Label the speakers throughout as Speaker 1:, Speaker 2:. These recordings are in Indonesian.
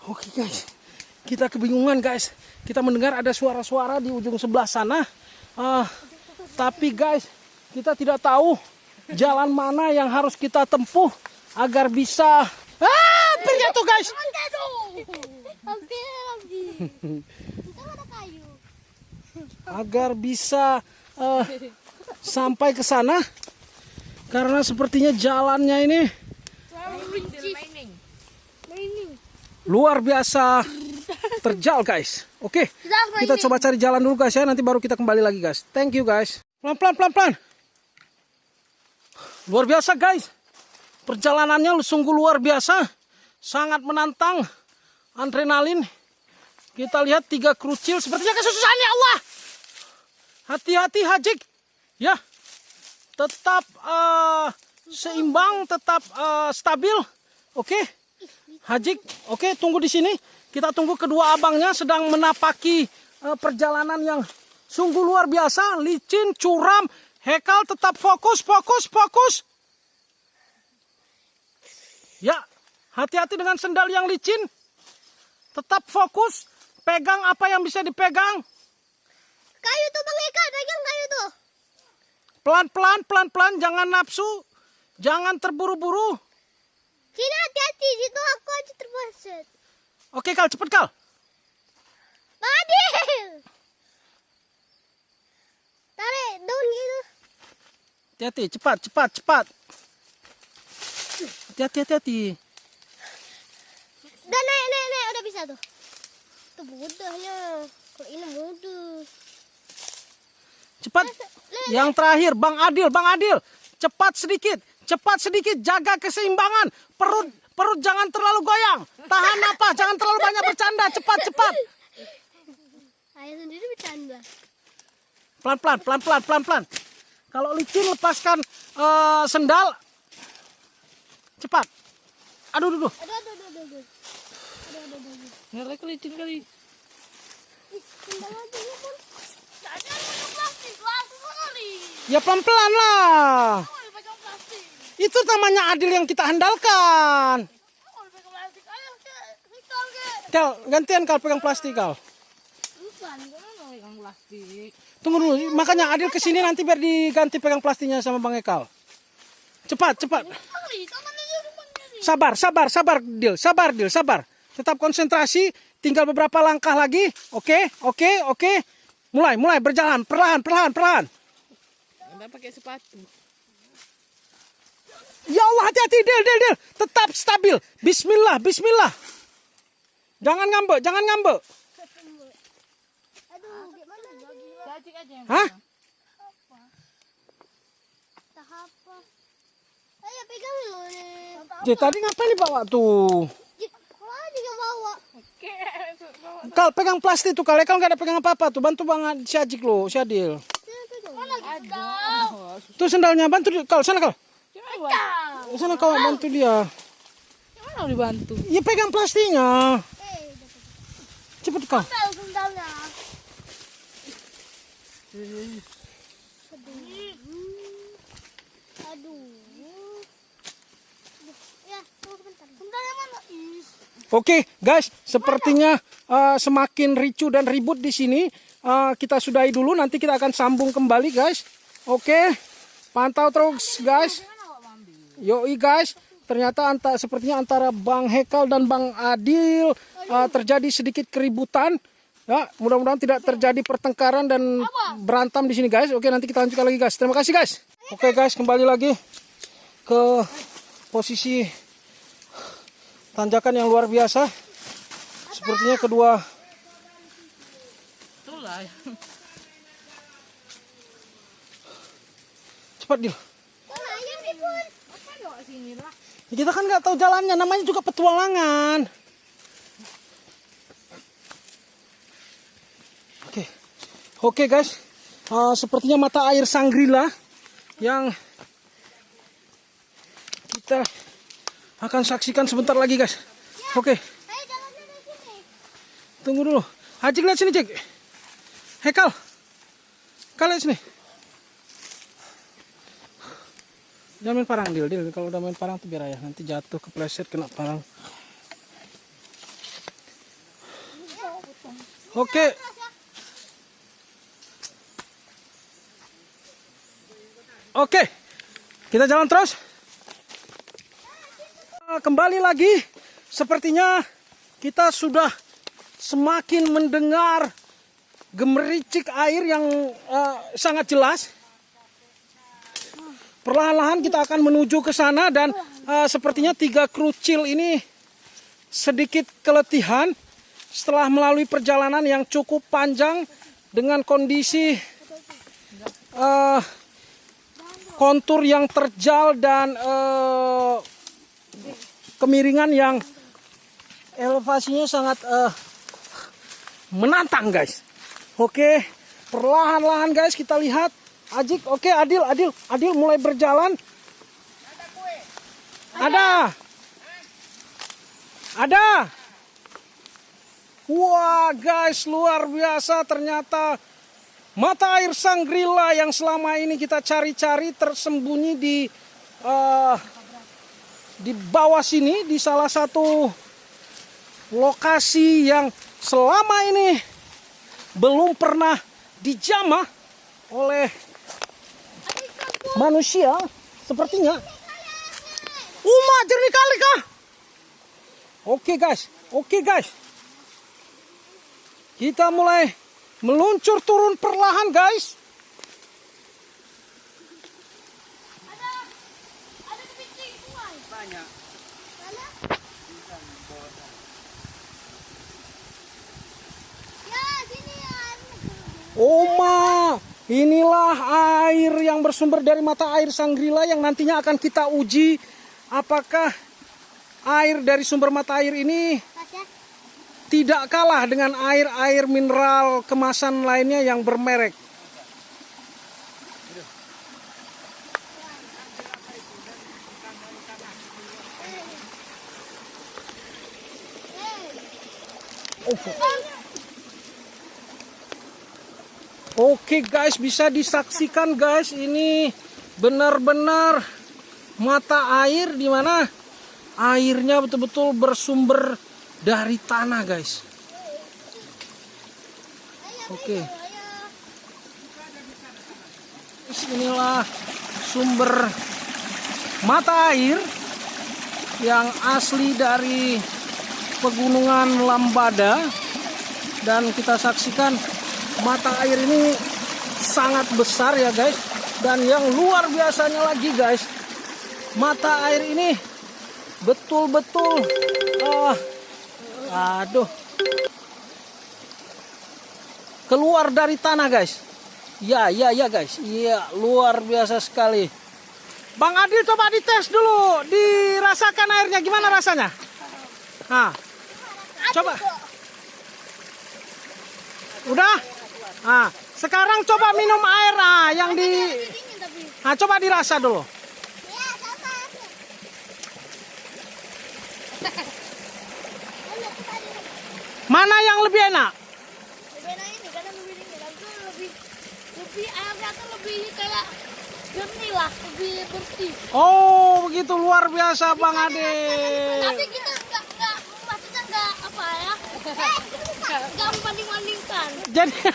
Speaker 1: Oke guys, kita kebingungan guys. Kita mendengar ada suara-suara di ujung sebelah sana. Tapi guys, kita tidak tahu jalan mana yang harus kita tempuh agar bisa terjatuh guys. Agar bisa sampai ke sana. Karena sepertinya jalannya ini luar biasa terjal guys. Oke, kita coba cari jalan dulu guys ya. Nanti baru kita kembali lagi guys. Thank you guys. Pelan-pelan. Luar biasa guys. Perjalanannya sungguh luar biasa. Sangat menantang. Adrenalin. Kita lihat 3 kerucil. Sepertinya kesusahan ya Allah. Hati-hati Hajik. Ya. Tetap seimbang. Tetap stabil. Oke. Hajik, oke, tunggu di sini. Kita tunggu kedua abangnya sedang menapaki perjalanan yang sungguh luar biasa, licin, curam. Hekal tetap fokus. Ya, hati-hati dengan sendal yang licin. Tetap fokus, pegang apa yang bisa dipegang.
Speaker 2: Kayu tuh Bang Eka, pegang kayu tuh.
Speaker 1: Pelan-pelan, jangan nafsu, jangan terburu-buru.
Speaker 2: Sini hati-hati, situ aku aja terpleset.
Speaker 1: Oke Kal, cepet Kal.
Speaker 2: Bang Adil. Tarik daun gitu.
Speaker 1: Hati-hati, cepat. Hati-hati.
Speaker 2: Udah naik, udah bisa tuh. Tuh mudahnya. Kalau ini mudah.
Speaker 1: Cepat. Yang terakhir, Bang Adil. Cepat sedikit, jaga keseimbangan. Perut jangan terlalu goyang. Tahan napas, jangan terlalu banyak bercanda. Cepat.
Speaker 2: Saya sendiri bercanda.
Speaker 1: Pelan-pelan. Kalau licin lepaskan sendal. Cepat. Aduh.
Speaker 2: Aduh.
Speaker 1: Ngelek licin kali.
Speaker 2: Sendal aja ya Bang. Jangan pegang plastik, langsung kali.
Speaker 1: Ya pelan-pelan lah. Itu namanya Adil yang kita handalkan. Kal, gantian Kal pegang plastik Kal. Tunggu dulu, makanya Adil kesini nanti biar diganti pegang plastiknya sama Bang Ekal. Cepat. Sabar Dil. Tetap konsentrasi, tinggal beberapa langkah lagi. Oke. Mulai berjalan perlahan.
Speaker 3: Nggak pakai sepatu.
Speaker 1: Ya Allah, hati-hati Dil. Tetap stabil. Bismillah. Jangan ngambek.
Speaker 2: Aduh, gimana?
Speaker 3: Cacik aja yang
Speaker 1: Hah?
Speaker 2: Tahap. Ayo pegang dulu nih.
Speaker 1: Jadi tadi ngapain dibawa tuh?
Speaker 2: Kalau aja yang bawa.
Speaker 3: Oke.
Speaker 1: Kal, pegang plastik tuh Kal. Kal nggak ada pegang apa-apa tuh. Bantu Bang Syajik lo, Syadil.
Speaker 3: Ada.
Speaker 1: Tuh sendalnya, bantu Kal. Sana Kal. Sana kau bantu dia.
Speaker 3: Gimana dibantu?
Speaker 1: Ya pegang plastiknya. Cepet Kal.
Speaker 2: Ambil sendalnya. Aduh. Ya, tunggu sebentar. Sendalnya mana?
Speaker 1: Oke guys, sepertinya semakin ricu dan ribut di sini. Kita sudahi dulu, nanti kita akan sambung kembali guys. Oke, pantau terus guys. Yoi guys, ternyata sepertinya antara Bang Hekal dan Bang Adil terjadi sedikit keributan. Ya, mudah-mudahan tidak terjadi pertengkaran dan berantem di sini guys. Oke, nanti kita lanjutkan lagi guys. Terima kasih guys. Oke guys, kembali lagi ke posisi tanjakan yang luar biasa. Sepertinya kedua cepat Dil. Ya, kita kan nggak tahu jalannya, namanya juga petualangan. Oke guys, sepertinya mata air Sangrila yang kita akan saksikan sebentar lagi guys. Oke. Tunggu dulu. Hajik lihat sini Cik. Hekal. Lihat sini. Jangan main parang Dil. Kalau udah main parang tuh biar ayah nanti jatuh kepleset kena parang. Oke. Oke. Kita jalan terus. Kembali lagi. Sepertinya kita sudah semakin mendengar gemericik air yang sangat jelas. Perlahan-lahan kita akan menuju ke sana dan sepertinya 3 krucil ini sedikit keletihan setelah melalui perjalanan yang cukup panjang dengan kondisi kontur yang terjal dan kemiringan yang elevasinya sangat menantang, guys. Oke, perlahan-lahan guys kita lihat Ajik. Oke, Adil mulai berjalan. Ada. Wah guys, luar biasa, ternyata mata air Shangri-La yang selama ini kita cari-cari tersembunyi di bawah sini, di salah satu lokasi yang selama ini belum pernah dijamah oleh manusia sepertinya. Jernih kali kah? Oke guys. Kita mulai meluncur turun perlahan, guys.
Speaker 2: Ada kepiting sungai.
Speaker 4: Banyak.
Speaker 2: Mana? Ya, sini ya.
Speaker 1: Oma, inilah air yang bersumber dari mata air Shangri-La yang nantinya akan kita uji apakah air dari sumber mata air ini tidak kalah dengan air-air mineral kemasan lainnya yang bermerek. Oke guys, bisa disaksikan guys, ini benar-benar mata air di mana airnya betul-betul bersumber dari tanah, guys. Oke. Inilah sumber mata air yang asli dari pegunungan Lambada, dan kita saksikan mata air ini sangat besar ya guys. Dan yang luar biasanya lagi guys, mata air ini betul-betul keluar dari tanah guys. Ya guys. Iya, luar biasa sekali. Bang Adil coba dites dulu, dirasakan airnya gimana rasanya. Nah, coba. Udah? Nah, sekarang coba minum air yang di. Nah, coba dirasa dulu. Mana yang lebih enak?
Speaker 2: Lebih enak ini karena lebih dingin, lebih airnya tuh lebih kayak jernih lah, lebih bersih.
Speaker 1: Oh, begitu, luar biasa Bang Ade.
Speaker 2: Tapi kita nggak maksudnya nggak apa ya? Nggak membanding-bandingkan.
Speaker 1: Jadi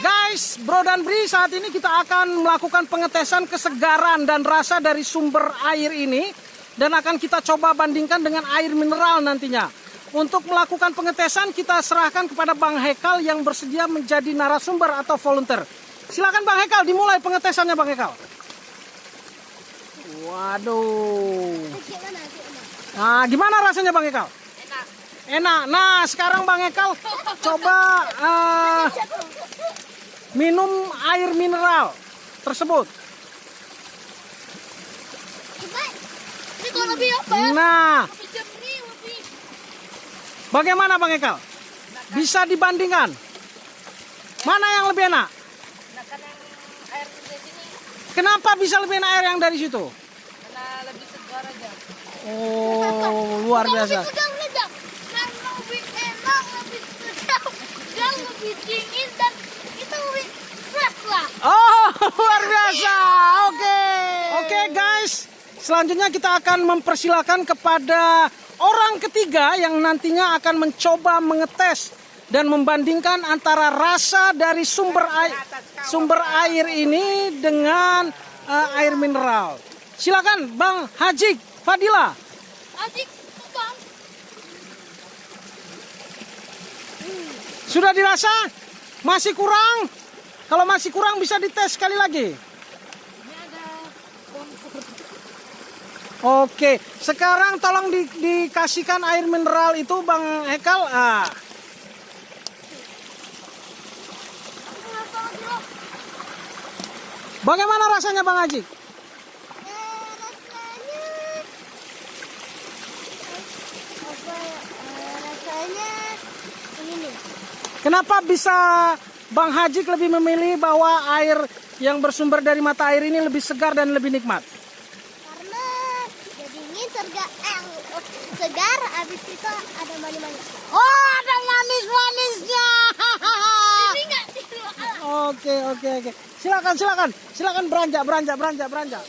Speaker 1: guys, Bro dan Bri, saat ini kita akan melakukan pengetesan kesegaran dan rasa dari sumber air ini, dan akan kita coba bandingkan dengan air mineral nantinya. Untuk melakukan pengetesan kita serahkan kepada Bang Hekal yang bersedia menjadi narasumber atau volunteer. Silakan Bang Hekal, dimulai pengetesannya Bang Hekal. Waduh. Nah, gimana rasanya Bang Hekal? Enak. Nah, sekarang Bang Hekal coba minum air mineral tersebut.
Speaker 2: Ini kalau lebih apa?
Speaker 1: Nah,
Speaker 2: Lebih jernih, lebih.
Speaker 1: bagaimana Bang Hekal? Bisa dibandingkan? Mana yang lebih enak?
Speaker 3: Air dari sini
Speaker 1: Kenapa bisa lebih enak air yang dari situ?
Speaker 3: karena lebih segar aja.
Speaker 1: Oh, luar biasa.
Speaker 2: Lebih segar, karena lebih enak, lebih segar, dan lebih dingin, dan itu lebih fresh lah.
Speaker 1: Oh, luar biasa. Oke guys. Selanjutnya kita akan mempersilahkan kepada orang ketiga yang nantinya akan mencoba mengetes dan membandingkan antara rasa dari sumber air ini dengan air mineral. Silakan Bang Haji Fadila.
Speaker 2: Adik, bang.
Speaker 1: Sudah dirasa? Masih kurang? Kalau masih kurang bisa dites sekali lagi.
Speaker 3: Ini ada kompor.
Speaker 1: Oke, sekarang tolong dikasihkan air mineral itu Bang Hekal. Bagaimana rasanya Bang Haji?
Speaker 2: Rasanya ini nih.
Speaker 1: Kenapa bisa Bang Haji lebih memilih bahwa air yang bersumber dari mata air ini lebih segar dan lebih nikmat?
Speaker 2: Karena dia dingin, segar, habis itu ada manis-manis.
Speaker 1: Oh, ada manis-manisnya.
Speaker 2: Ini enggak
Speaker 1: Oke. Silakan beranjak.